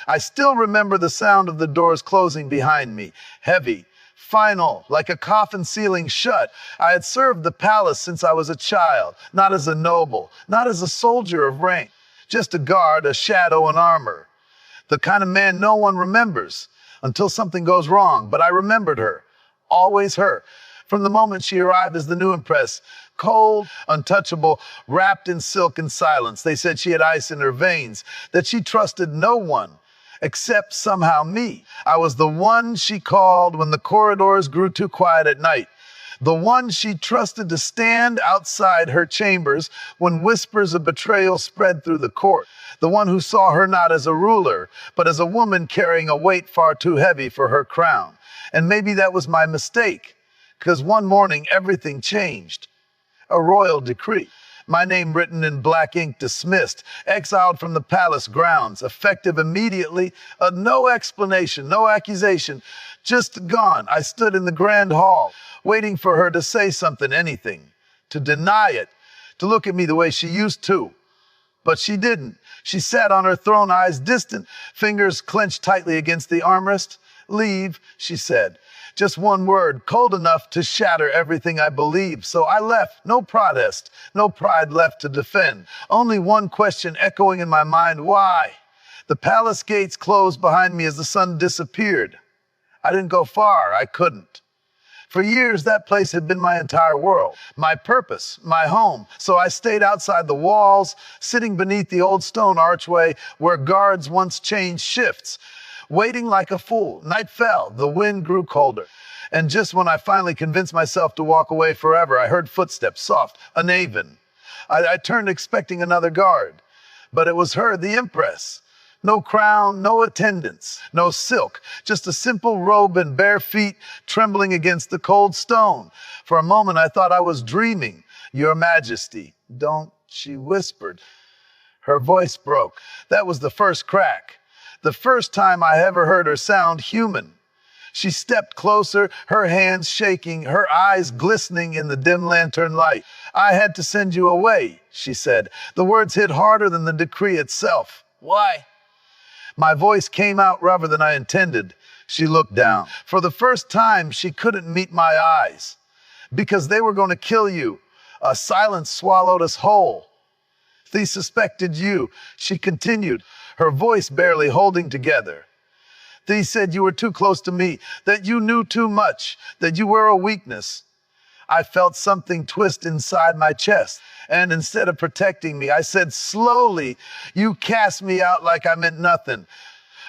I still remember the sound of the doors closing behind me, heavy, final, like a coffin sealing shut. I had served the palace since I was a child, not as a noble, not as a soldier of rank, just a guard, a shadow in armor. The kind of man no one remembers until something goes wrong. But I remembered her, always her. From the moment she arrived as the new Empress, cold, untouchable, wrapped in silk and silence. They said she had ice in her veins, that she trusted no one except somehow me. I was the one she called when the corridors grew too quiet at night. The one she trusted to stand outside her chambers when whispers of betrayal spread through the court. The one who saw her not as a ruler, but as a woman carrying a weight far too heavy for her crown. And maybe that was my mistake, because one morning everything changed. A royal decree. My name written in black ink dismissed, exiled from the palace grounds, effective immediately, no explanation, no accusation, just gone. I stood in the grand hall, waiting for her to say something, anything, to deny it, to look at me the way she used to. But she didn't. She sat on her throne, eyes distant, fingers clenched tightly against the armrest. Leave, she said. Just one word, cold enough to shatter everything I believed. So I left, no protest, no pride left to defend. Only one question echoing in my mind, why? The palace gates closed behind me as the sun disappeared. I didn't go far, I couldn't. For years, that place had been my entire world, my purpose, my home. So I stayed outside the walls, sitting beneath the old stone archway where guards once changed shifts, waiting like a fool. Night fell, the wind grew colder. And just when I finally convinced myself to walk away forever, I heard footsteps, soft, uneven. I turned expecting another guard, but it was her, the Empress. No crown, no attendants, no silk, just a simple robe and bare feet trembling against the cold stone. For a moment, I thought I was dreaming. Your Majesty, don't, she whispered. Her voice broke. That was the first crack. The first time I ever heard her sound human. She stepped closer, her hands shaking, her eyes glistening in the dim lantern light. I had to send you away, she said. The words hit harder than the decree itself. Why? My voice came out rougher than I intended. She looked down. For the first time, she couldn't meet my eyes. Because they were going to kill you. A silence swallowed us whole. They suspected you, she continued, her voice barely holding together. They said you were too close to me, that you knew too much, that you were a weakness. I felt something twist inside my chest. And instead of protecting me, I said slowly, you cast me out like I meant nothing.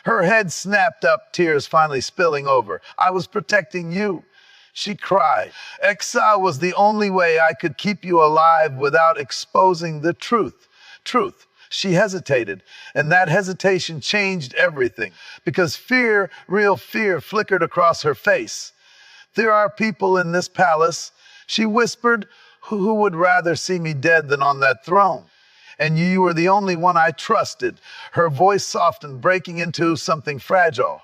Her head snapped up, tears finally spilling over. I was protecting you. She cried. Exile was the only way I could keep you alive without exposing the truth. Truth. She hesitated, and that hesitation changed everything, because fear, real fear, flickered across her face. There are people in this palace, she whispered, who would rather see me dead than on that throne. And you were the only one I trusted. Her voice softened, breaking into something fragile.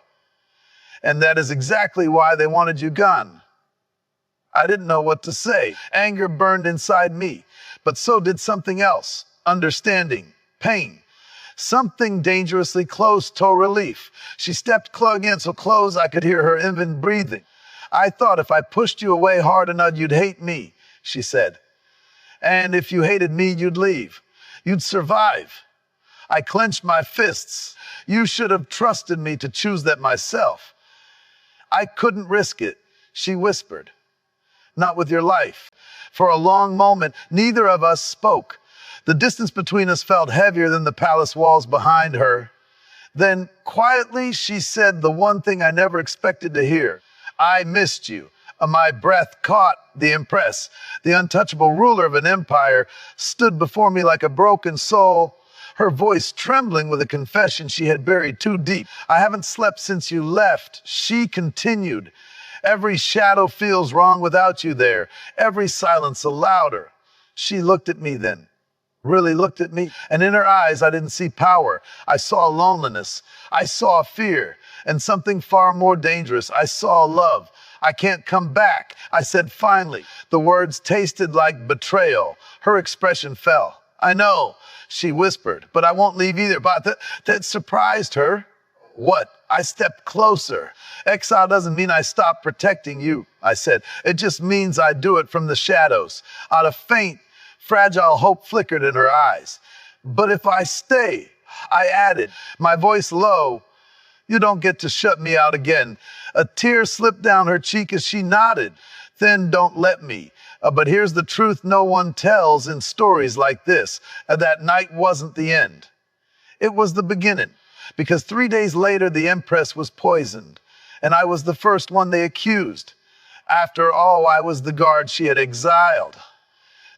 And that is exactly why they wanted you gone. I didn't know what to say. Anger burned inside me, but so did something else. Understanding, pain, something dangerously close to relief. She stepped again so close I could hear her even breathing. I thought if I pushed you away hard enough, you'd hate me, she said. And if you hated me, you'd leave. You'd survive. I clenched my fists. You should have trusted me to choose that myself. I couldn't risk it, she whispered. Not with your life. For a long moment, neither of us spoke. The distance between us felt heavier than the palace walls behind her. Then, quietly, she said the one thing I never expected to hear. I missed you. My breath caught the Empress. The untouchable ruler of an empire stood before me like a broken soul, her voice trembling with a confession she had buried too deep. I haven't slept since you left, she continued. Every shadow feels wrong without you there. Every silence a louder. She looked at me then. Really looked at me, and in her eyes I didn't see power. I saw loneliness. I saw fear, and something far more dangerous. I saw love. I can't come back, I said finally. The words tasted like betrayal. Her expression fell. I know, she whispered, but I won't leave either. But that surprised her. What? I stepped closer. Exile doesn't mean I stop protecting you, I said. It just means I do it from the shadows. Out of faint, fragile hope flickered in her eyes. But if I stay, I added, my voice low, you don't get to shut me out again. A tear slipped down her cheek as she nodded. Then don't let me. But here's the truth no one tells in stories like this. That night wasn't the end. It was the beginning. Because 3 days later, the Empress was poisoned. And I was the first one they accused. After all, I was the guard she had exiled.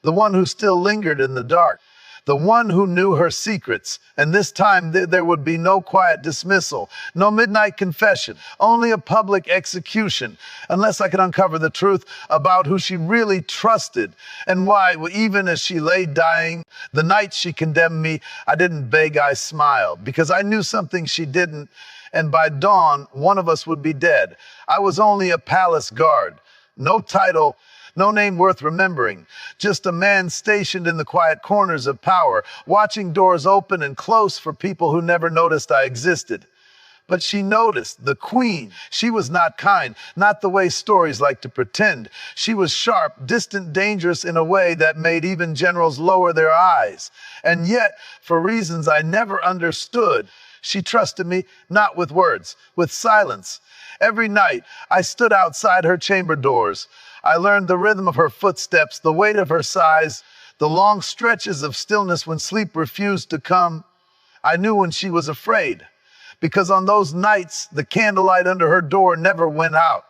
The one who still lingered in the dark. The one who knew her secrets. And this time there would be no quiet dismissal, no midnight confession, only a public execution, unless I could uncover the truth about who she really trusted and why, even as she lay dying, the night she condemned me, I didn't beg, I smiled, because I knew something she didn't, and by dawn, one of us would be dead. I was only a palace guard, no title, no name worth remembering, just a man stationed in the quiet corners of power, watching doors open and close for people who never noticed I existed. But she noticed, the queen. She was not kind, not the way stories like to pretend. She was sharp, distant, dangerous in a way that made even generals lower their eyes. And yet, for reasons I never understood, she trusted me, not with words, with silence. Every night, I stood outside her chamber doors. I learned the rhythm of her footsteps, the weight of her sighs, the long stretches of stillness when sleep refused to come. I knew when she was afraid, because on those nights, the candlelight under her door never went out.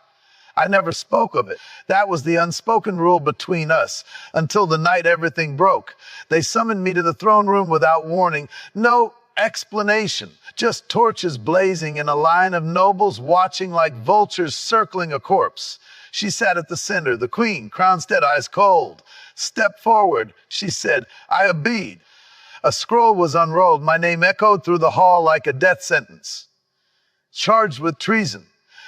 I never spoke of it. That was the unspoken rule between us, until the night everything broke. They summoned me to the throne room without warning. No explanation, just torches blazing and a line of nobles watching like vultures circling a corpse. She sat at the center, the queen, crowned dead, eyes cold. Step forward, she said. I obeyed. A scroll was unrolled. My name echoed through the hall like a death sentence. Charged with treason,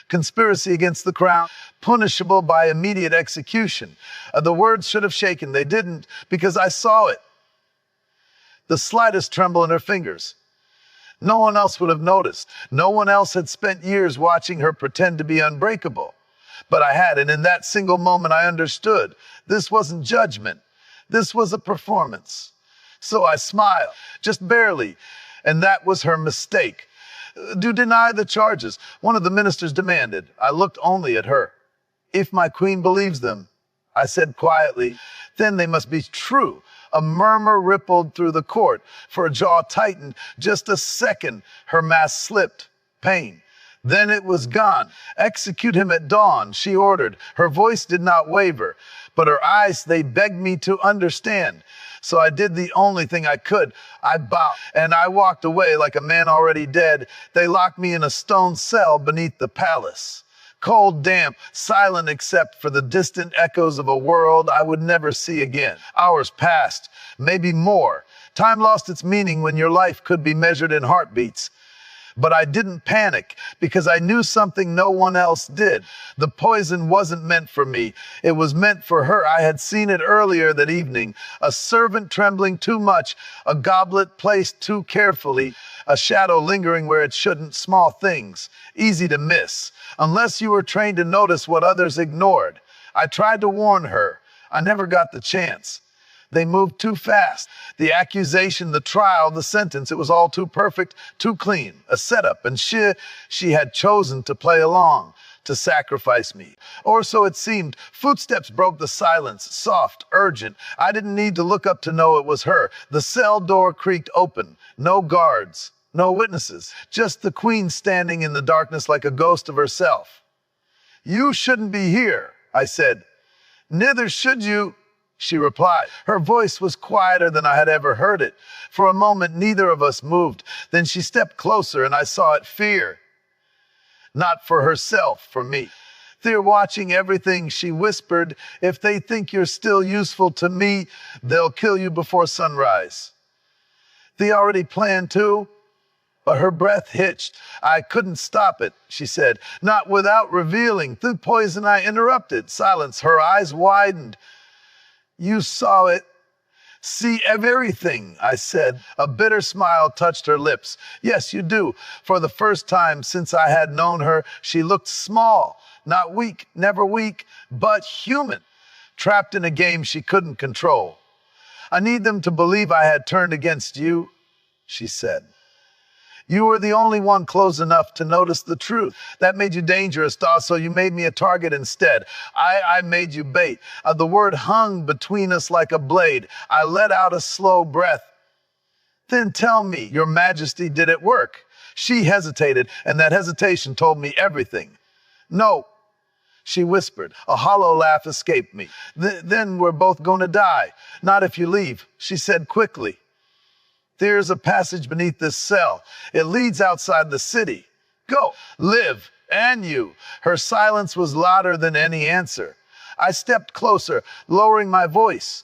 conspiracy against the crown, punishable by immediate execution. The words should have shaken. They didn't, because I saw it. The slightest tremble in her fingers. No one else would have noticed. No one else had spent years watching her pretend to be unbreakable. But I had, and in that single moment I understood. This wasn't judgment. This was a performance. So I smiled, just barely, and that was her mistake. Do deny the charges, one of the ministers demanded. I looked only at her. If my queen believes them, I said quietly, then they must be true. A murmur rippled through the court. For a jaw tightened, just a second, her mask slipped. Pain. Then it was gone. Execute him at dawn, she ordered. Her voice did not waver, but her eyes, they begged me to understand. So I did the only thing I could. I bowed, and I walked away like a man already dead. They locked me in a stone cell beneath the palace. Cold, damp, silent except for the distant echoes of a world I would never see again. Hours passed, maybe more. Time lost its meaning when your life could be measured in heartbeats. But I didn't panic because I knew something no one else did. The poison wasn't meant for me. It was meant for her. I had seen it earlier that evening. A servant trembling too much, a goblet placed too carefully, a shadow lingering where it shouldn't, small things, easy to miss, unless you were trained to notice what others ignored. I tried to warn her. I never got the chance. They moved too fast. The accusation, the trial, the sentence, it was all too perfect, too clean. A setup, and she had chosen to play along, to sacrifice me. Or so it seemed. Footsteps broke the silence, soft, urgent. I didn't need to look up to know it was her. The cell door creaked open. No guards, no witnesses, just the queen standing in the darkness like a ghost of herself. You shouldn't be here, I said. Neither should you, she replied. Her voice was quieter than I had ever heard it. For a moment, neither of us moved. Then she stepped closer, and I saw it, fear. Not for herself, for me. They're watching everything, she whispered. If they think you're still useful to me, they'll kill you before sunrise. They already planned to. But her breath hitched. I couldn't stop it, she said. Not without revealing. Through poison, I interrupted. Silence. Her eyes widened. You saw it. See everything, I said. A bitter smile touched her lips. Yes, you do. For the first time since I had known her, she looked small, not weak, never weak, but human, trapped in a game she couldn't control. I need them to believe I had turned against you, she said. You were the only one close enough to notice the truth. That made you dangerous, Dawes, so you made me a target instead. I made you bait. The word hung between us like a blade. I let out a slow breath. Then tell me, Your Majesty, did it work? She hesitated, and that hesitation told me everything. No, she whispered. A hollow laugh escaped me. Then we're both going to die. Not if you leave, she said quickly. There's a passage beneath this cell. It leads outside the city. Go, live, and you. Her silence was louder than any answer. I stepped closer, lowering my voice.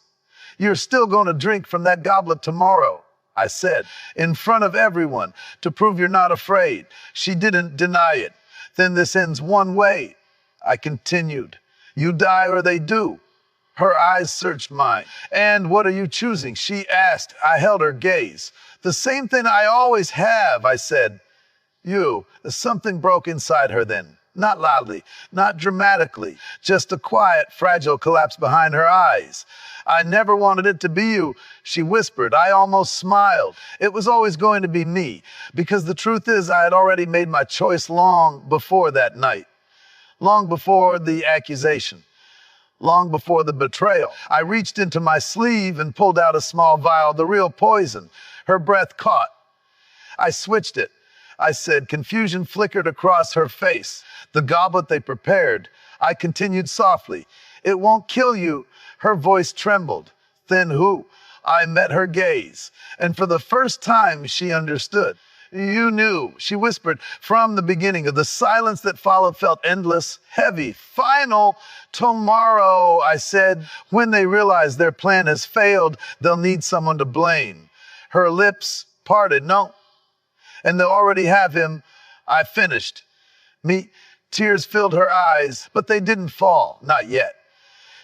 You're still going to drink from that goblet tomorrow, I said, in front of everyone, to prove you're not afraid. She didn't deny it. Then this ends one way, I continued. You die or they do. Her eyes searched mine. And what are you choosing? She asked. I held her gaze. The same thing I always have, I said. You. Something broke inside her then. Not loudly, not dramatically, just a quiet, fragile collapse behind her eyes. I never wanted it to be you, she whispered. I almost smiled. It was always going to be me, because the truth is I had already made my choice long before that night, long before the accusation. Long before the betrayal. I reached into my sleeve and pulled out a small vial, the real poison. Her breath caught. I switched it. I said. Confusion flickered across her face. The goblet they prepared. I continued softly. It won't kill you. Her voice trembled. Then who? I met her gaze. And for the first time, she understood. You knew, she whispered, from the beginning. Of the silence that followed felt endless, heavy, final. Tomorrow, I said, when they realize their plan has failed, they'll need someone to blame. Her lips parted. No. And they'll already have him. I finished. Tears filled her eyes, but they didn't fall. Not yet.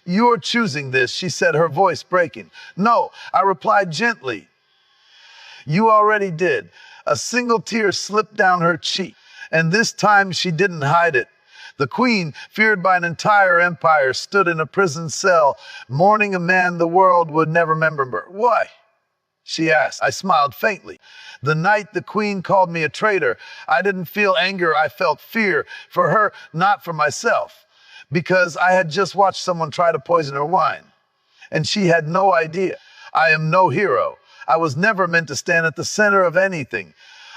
You're choosing this, she said, her voice breaking. No, I replied gently. You already did. A single tear slipped down her cheek, and this time she didn't hide it. The queen, feared by an entire empire, stood in a prison cell, mourning a man the world would never remember. Why? She asked. I smiled faintly. The night the queen called me a traitor, I didn't feel anger, I felt fear. For her, not for myself. Because I had just watched someone try to poison her wine. And she had no idea. I am no hero. I was never meant to stand at the center of anything.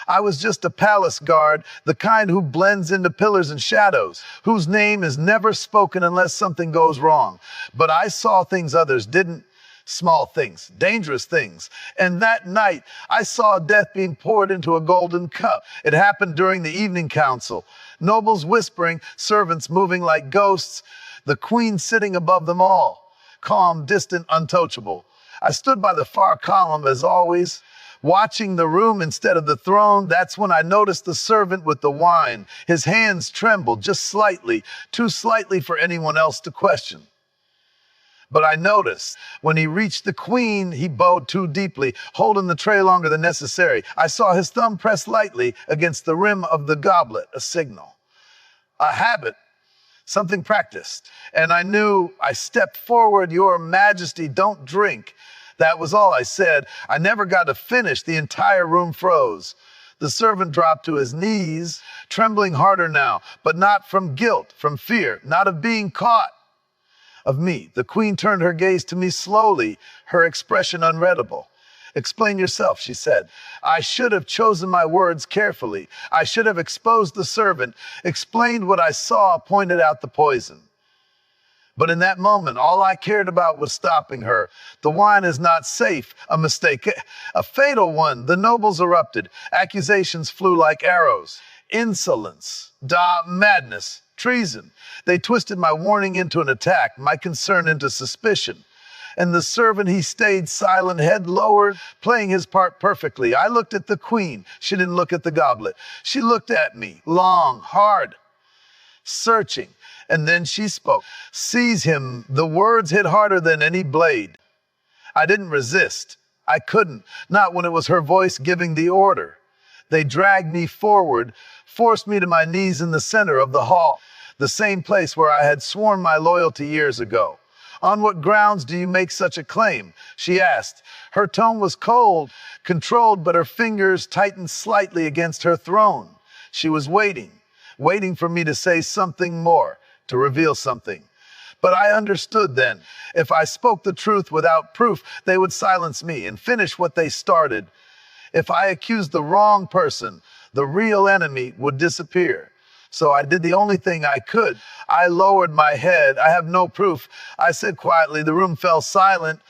I was just a palace guard, the kind who blends into pillars and shadows, whose name is never spoken unless something goes wrong. But I saw things others didn't. Small things, dangerous things. And that night, I saw death being poured into a golden cup. It happened during the evening council. Nobles whispering, servants moving like ghosts, the queen sitting above them all, calm, distant, untouchable. I stood by the far column as always, watching the room instead of the throne. That's when I noticed the servant with the wine. His hands trembled just slightly, too slightly for anyone else to question. But I noticed when he reached the queen, he bowed too deeply, holding the tray longer than necessary. I saw his thumb press lightly against the rim of the goblet, a signal, a habit. Something practiced. And I knew. I stepped forward. Your Majesty, don't drink. That was all I said. I never got to finish. The entire room froze. The servant dropped to his knees, trembling harder now, but not from guilt, from fear, not of being caught. Of me. The queen turned her gaze to me slowly, her expression unreadable. Explain yourself, she said. I should have chosen my words carefully. I should have exposed the servant, explained what I saw, pointed out the poison. But in that moment, all I cared about was stopping her. The wine is not safe, a mistake, a fatal one. The nobles erupted. Accusations flew like arrows. Insolence, madness, treason. They twisted my warning into an attack, my concern into suspicion. And the servant, he stayed silent, head lowered, playing his part perfectly. I looked at the queen. She didn't look at the goblet. She looked at me, long, hard, searching. And then she spoke. Seize him. The words hit harder than any blade. I didn't resist. I couldn't, not when it was her voice giving the order. They dragged me forward, forced me to my knees in the center of the hall, the same place where I had sworn my loyalty years ago. On what grounds do you make such a claim? She asked. Her tone was cold, controlled, but her fingers tightened slightly against her throne. She was waiting for me to say something more, to reveal something. But I understood then. If I spoke the truth without proof, they would silence me and finish what they started. If I accused the wrong person, the real enemy would disappear. So I did the only thing I could. I lowered my head. I have no proof. I said quietly. The room fell silent.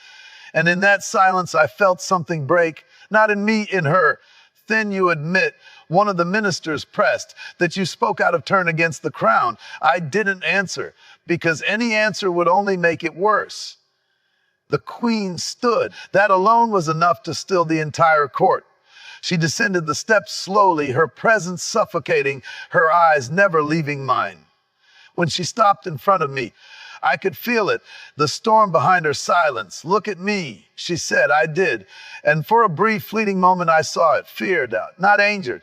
And in that silence, I felt something break. Not in me, in her. Then you admit, one of the ministers pressed, that you spoke out of turn against the crown. I didn't answer, because any answer would only make it worse. The queen stood. That alone was enough to still the entire court. She descended the steps slowly, her presence suffocating, her eyes never leaving mine. When she stopped in front of me, I could feel it, the storm behind her silence. Look at me, she said. I did. And for a brief, fleeting moment, I saw it. Fear, doubt, not anger.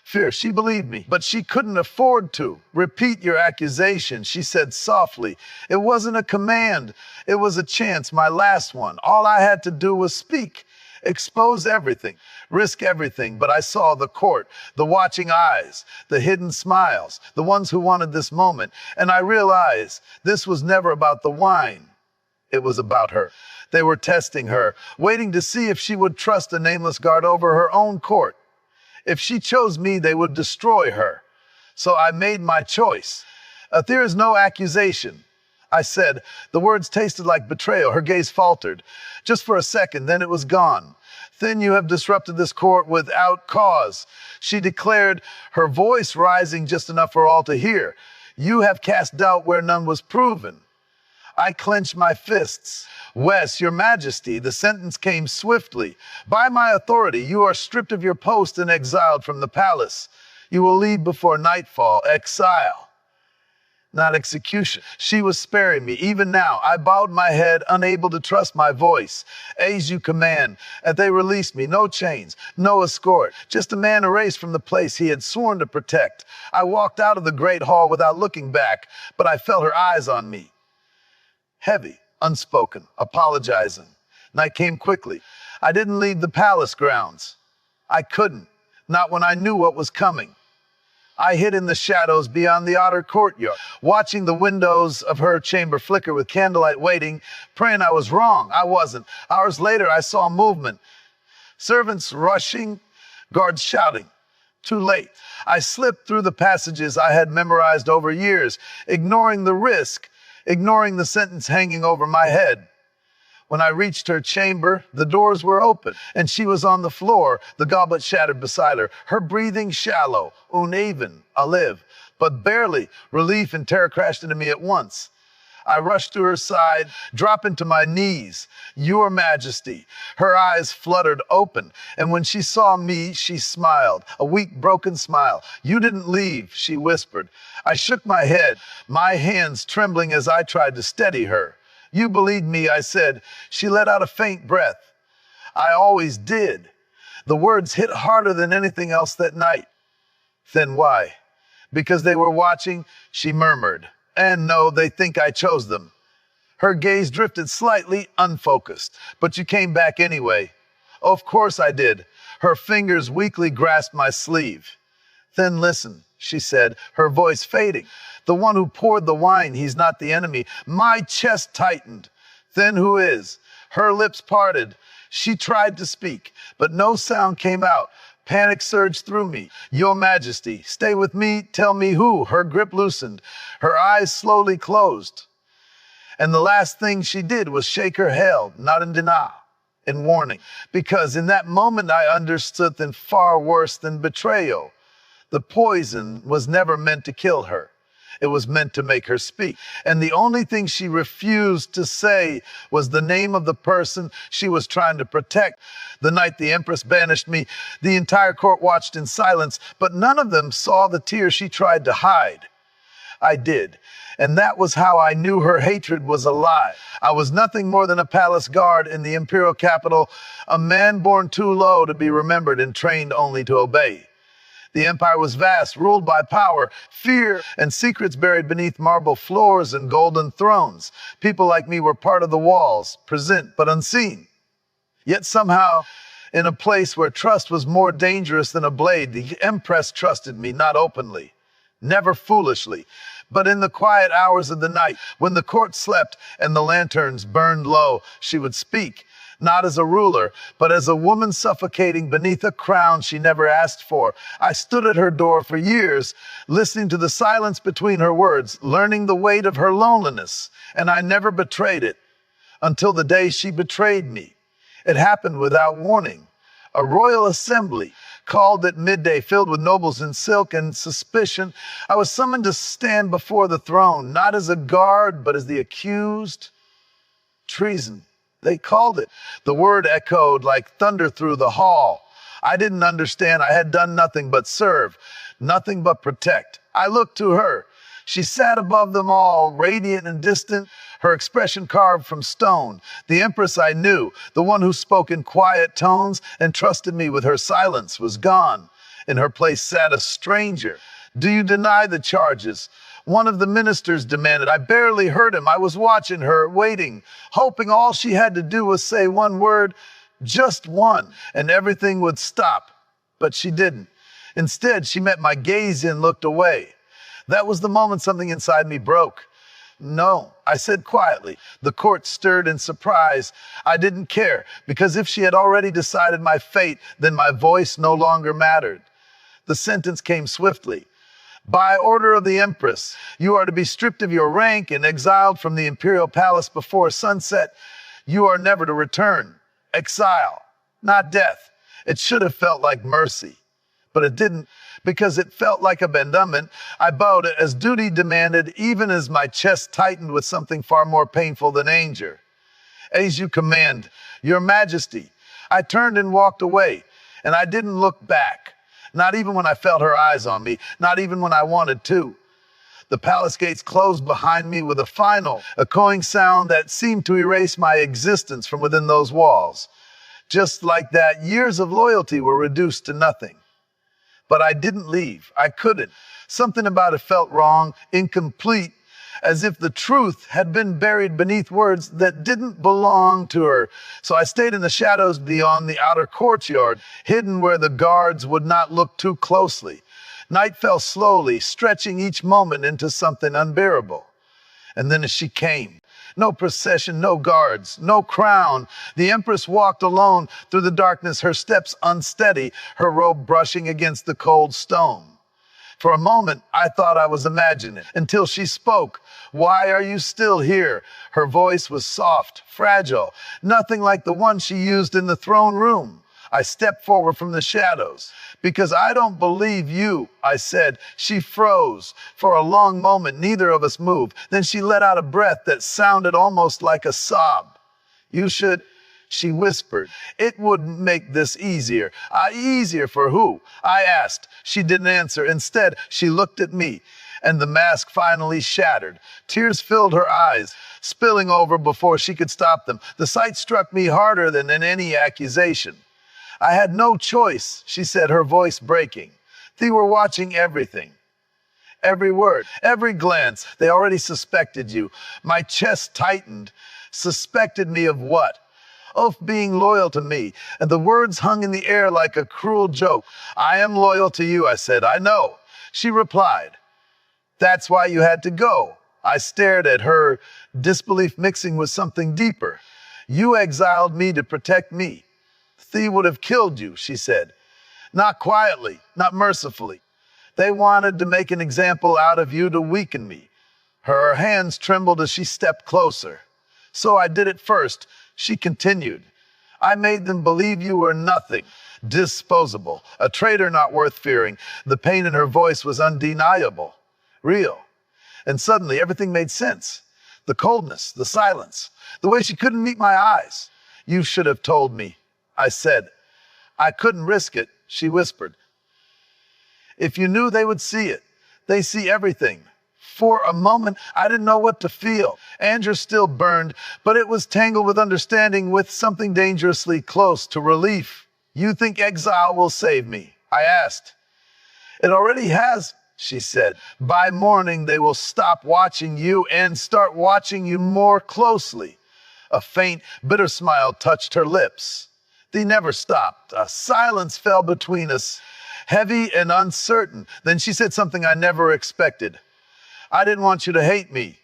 Fear. She believed me, but she couldn't afford to. Repeat your accusation, she said softly. It wasn't a command. It was a chance, my last one. All I had to do was speak. Expose everything, risk everything. But I saw the court, the watching eyes, the hidden smiles, the ones who wanted this moment. And I realized this was never about the wine. It was about her. They were testing her, waiting to see if she would trust a nameless guard over her own court. If she chose me, they would destroy her. So I made my choice. There is no accusation, I said. The words tasted like betrayal. Her gaze faltered. Just for a second, then it was gone. Then you have disrupted this court without cause, she declared, her voice rising just enough for all to hear. You have cast doubt where none was proven. I clenched my fists. Wes, your majesty, the sentence came swiftly. By my authority, you are stripped of your post and exiled from the palace. You will leave before nightfall, exile, not execution. She was sparing me. Even now, I bowed my head, unable to trust my voice. As you command. And they released me. No chains, no escort. Just a man erased from the place he had sworn to protect. I walked out of the great hall without looking back, but I felt her eyes on me. Heavy, unspoken, apologizing. Night came quickly. I didn't leave the palace grounds. I couldn't, not when I knew what was coming. I hid in the shadows beyond the outer courtyard, watching the windows of her chamber flicker with candlelight, waiting, praying I was wrong. I wasn't. Hours later, I saw movement. Servants rushing, guards shouting. Too late. I slipped through the passages I had memorized over years, ignoring the risk, ignoring the sentence hanging over my head. When I reached her chamber, the doors were open, and she was on the floor, the goblet shattered beside her, her breathing shallow, uneven, alive, but barely. Relief and terror crashed into me at once. I rushed to her side, dropping to my knees. Your Majesty. Her eyes fluttered open, and when she saw me, she smiled, a weak, broken smile. You didn't leave, she whispered. I shook my head, my hands trembling as I tried to steady her. You believed me, I said. She let out a faint breath. I always did. The words hit harder than anything else that night. Then why? Because they were watching, she murmured. And no, they think I chose them. Her gaze drifted slightly, unfocused. But you came back anyway. Of course I did. Her fingers weakly grasped my sleeve. Then listen, she said, her voice fading. The one who poured the wine, he's not the enemy. My chest tightened. Then who is? Her lips parted. She tried to speak, but no sound came out. Panic surged through me. Your Majesty, stay with me, tell me who. Her grip loosened. Her eyes slowly closed. And the last thing she did was shake her head, not in denial, in warning. Because in that moment I understood something far worse than betrayal. The poison was never meant to kill her. It was meant to make her speak. And the only thing she refused to say was the name of the person she was trying to protect. The night the Empress banished me, the entire court watched in silence, but none of them saw the tears she tried to hide. I did. And that was how I knew her hatred was a lie. I was nothing more than a palace guard in the imperial capital, a man born too low to be remembered and trained only to obey. The empire was vast, ruled by power, fear, and secrets buried beneath marble floors and golden thrones. People like me were part of the walls, present but unseen. Yet somehow, in a place where trust was more dangerous than a blade, the Empress trusted me, not openly, never foolishly, but in the quiet hours of the night, when the court slept and the lanterns burned low, she would speak, not as a ruler, but as a woman suffocating beneath a crown she never asked for. I stood at her door for years, listening to the silence between her words, learning the weight of her loneliness, and I never betrayed it until the day she betrayed me. It happened without warning. A royal assembly, called at midday, filled with nobles in silk and suspicion. I was summoned to stand before the throne, not as a guard, but as the accused. Treason, they called it. The word echoed like thunder through the hall. I didn't understand. I had done nothing but serve, nothing but protect. I looked to her. She sat above them all, radiant and distant, her expression carved from stone. The Empress I knew, the one who spoke in quiet tones and trusted me with her silence, was gone. In her place sat a stranger. "Do you deny the charges?" One of the ministers demanded. I barely heard him. I was watching her, waiting, hoping all she had to do was say one word, just one, and everything would stop. But she didn't. Instead, she met my gaze and looked away. That was the moment something inside me broke. "No," I said quietly. The court stirred in surprise. I didn't care, because if she had already decided my fate, then my voice no longer mattered. The sentence came swiftly. "By order of the Empress, you are to be stripped of your rank and exiled from the imperial palace before sunset. You are never to return. Exile, not death." It should have felt like mercy, but it didn't, because it felt like abandonment. I bowed as duty demanded, even as my chest tightened with something far more painful than anger. "As you command, Your Majesty." I turned and walked away, and I didn't look back, not even when I felt her eyes on me, not even when I wanted to. The palace gates closed behind me with a final, echoing sound that seemed to erase my existence from within those walls. Just like that, years of loyalty were reduced to nothing. But I didn't leave. I couldn't. Something about it felt wrong, incomplete, as if the truth had been buried beneath words that didn't belong to her. So I stayed in the shadows beyond the outer courtyard, hidden where the guards would not look too closely. Night fell slowly, stretching each moment into something unbearable. And then as she came, no procession, no guards, no crown. The Empress walked alone through the darkness, her steps unsteady, her robe brushing against the cold stone. For a moment, I thought I was imagining, until she spoke. "Why are you still here?" Her voice was soft, fragile, nothing like the one she used in the throne room. I stepped forward from the shadows. "Because I don't believe you," I said. She froze. For a long moment, neither of us moved. Then she let out a breath that sounded almost like a sob. "You should," she whispered. "It would make this easier." Easier for who?" I asked. She didn't answer. Instead, she looked at me, and the mask finally shattered. Tears filled her eyes, spilling over before she could stop them. The sight struck me harder than in any accusation. "I had no choice," she said, her voice breaking. "They were watching everything. Every word, every glance. They already suspected you." My chest tightened. Suspected me of what? Of being loyal to me, and the words hung in the air like a cruel joke. "I am loyal to you," I said. "I know." She replied, "That's why you had to go." I stared at her, disbelief mixing with something deeper. "You exiled me to protect me. They would have killed you," she said. "Not quietly, not mercifully. They wanted to make an example out of you to weaken me." Her hands trembled as she stepped closer. "So I did it first," she continued. "I made them believe you were nothing, disposable, a traitor not worth fearing." The pain in her voice was undeniable, real. And suddenly everything made sense. The coldness, the silence, the way she couldn't meet my eyes. "You should have told me," I said. "I couldn't risk it," she whispered. "If you knew, they would see it. They see everything, For a moment, I didn't know what to feel. Anger still burned, but it was tangled with understanding, with something dangerously close to relief. You think exile will save me? I asked. It already has, she said. By morning, they will stop watching you and start watching you more closely. A faint, bitter smile touched her lips. They never stopped. A silence fell between us, heavy and uncertain. Then she said something I never expected. I didn't want you to hate me.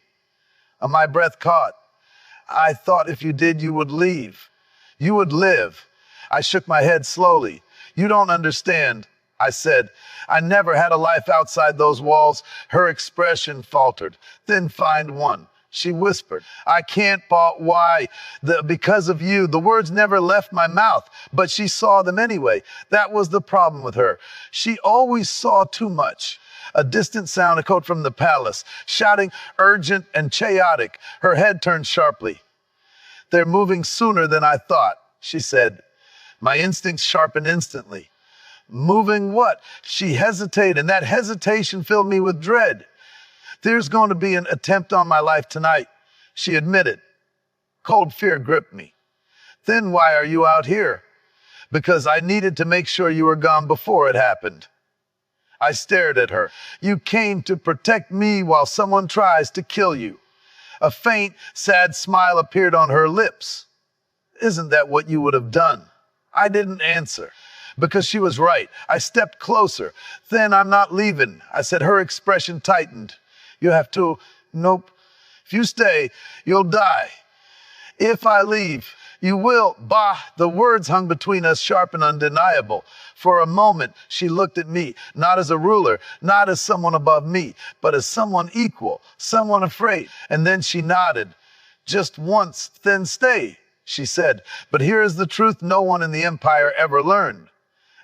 My breath caught. I thought if you did, you would leave. You would live. I shook my head slowly. You don't understand, I said. I never had a life outside those walls. Her expression faltered. Then find one, she whispered. I can't, but why? Because of you. The words never left my mouth, but she saw them anyway. That was the problem with her. She always saw too much. A distant sound echoed from the palace, shouting, urgent and chaotic. Her head turned sharply. They're moving sooner than I thought, she said. My instincts sharpened instantly. Moving what? She hesitated, and that hesitation filled me with dread. There's going to be an attempt on my life tonight, she admitted. Cold fear gripped me. Then why are you out here? Because I needed to make sure you were gone before it happened. I stared at her. You came to protect me while someone tries to kill you. A faint, sad smile appeared on her lips. Isn't that what you would have done? I didn't answer, because she was right. I stepped closer. Then I'm not leaving, I said. Her expression tightened. You have to. Nope. If you stay, you'll die. If I leave, you will. Bah, the words hung between us, sharp and undeniable. For a moment, she looked at me, not as a ruler, not as someone above me, but as someone equal, someone afraid. And then she nodded. Just once, then stay, she said. But here is the truth no one in the Empire ever learned.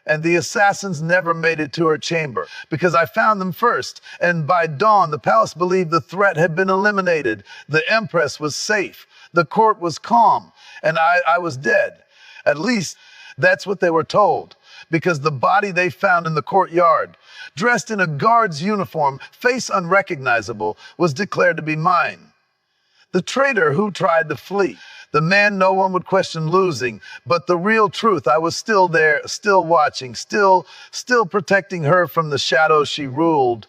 And the assassins never made it to her chamber, because I found them first. And by dawn, the palace believed the threat had been eliminated. The Empress was safe. The court was calm. And I was dead. At least, that's what they were told. Because the body they found in the courtyard, dressed in a guard's uniform, face unrecognizable, was declared to be mine. The traitor who tried to flee. The man no one would question losing. But the real truth, I was still there, still watching, still protecting her from the shadows she ruled.